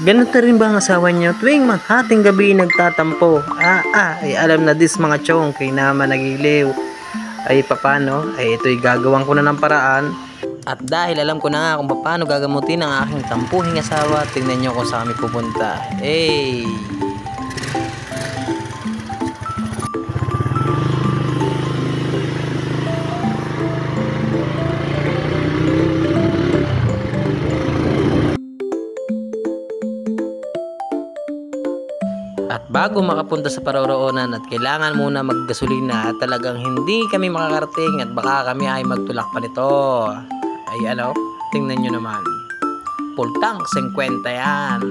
Ganun na rin ba ang asawa niyo? Tuwing hating gabi nagtatampo. Ay alam na dis mga chong, kay naman nagiliw. Ay papano? Ay ito'y gagawin ko na ng paraan. At dahil alam ko na nga kung paano gagamutin ang aking tampuhing asawa, tingnan nyo kung saan kami pupunta. Hey! At bago makapunta sa paroroonan at kailangan muna maggasolina at talagang hindi kami makakarating at baka kami ay magtulak pa nito. Ay ano, tingnan nyo naman. Pultang 50 yan.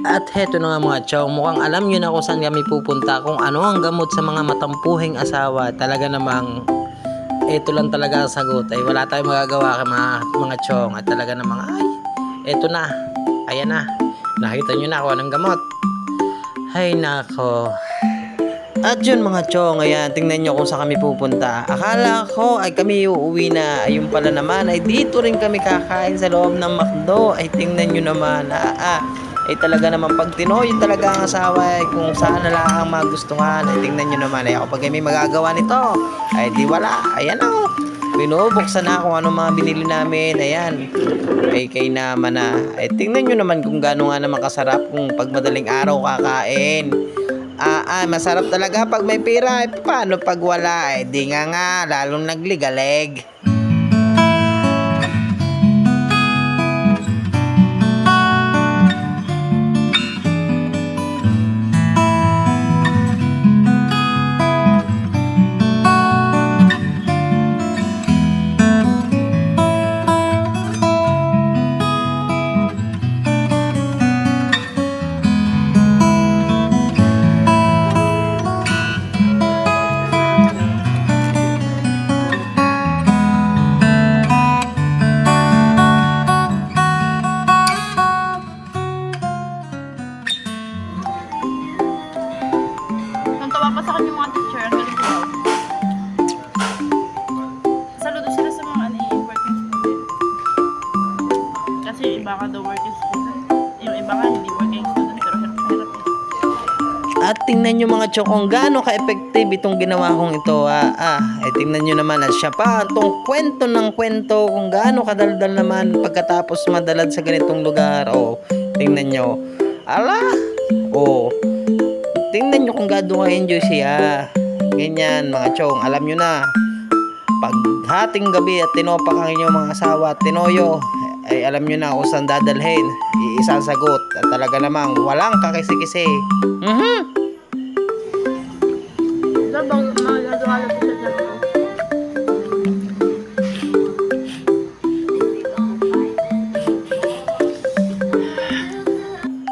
At heto na nga mga chong, mukhang alam nyo na kung saan kami pupunta, kung ano ang gamot sa mga matampuhing asawa. Talaga namang ito lang talaga ang sagot. Ay wala tayong magagawa kay mga chong. At talaga namang eto na, ayan na, nakita nyo na kung anong gamot. Ay nako. At yun mga chong, ayan, tingnan nyo kung saan kami pupunta. Akala ko ay kami uuwi na, ayun pala naman ay dito rin kami kakain sa loob ng McDo. Ay tingnan nyo naman, ay talaga naman pag tinoy talaga ang asawa ay kung saan na lang ang magustuhan. Ay tingnan nyo naman, ay ako pag may magagawa nito ay di wala. Ayan o, binubuksan na kung ano mga binili namin. Ayan, ay kay naman na. Ay tingnan nyo naman kung gaano nga naman kasarap kung pag madaling araw kakain. Masarap talaga pag may pera. Ay paano pag wala? Ay di nga lalong nagligaleg. Pa sa kanyang mga teacher, ang galing daw. Saludo sila sa mga working student. Kasi yung iba ka daw working student. Yung iba ka hindi working student pero hirap. At tingnan nyo mga chong kung gaano ka-effective itong ginawa kong ito. Ay tingnan nyo naman at siya pa itong kwento ng kwento kung gaano kadaldal naman pagkatapos madalad sa ganitong lugar. Tingnan nyo. Tingnan nyo kung gaano ka-enjoy siya. Ganyan mga chong, alam nyo na, pag hating gabi at tinopak ang inyong mga asawa at tinoyo, ay alam nyo na kung saan dadalhin. Iisang sagot at talaga namang walang kakisi-kisi.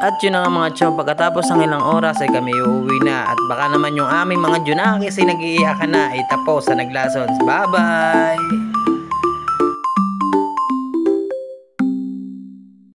At yun na nga mga chong, pagkatapos ng ilang oras ay kami uuwi na. At baka naman yung aming mga junakis ay nag-iiyakan na, ay tapos sa naglasons. Bye bye!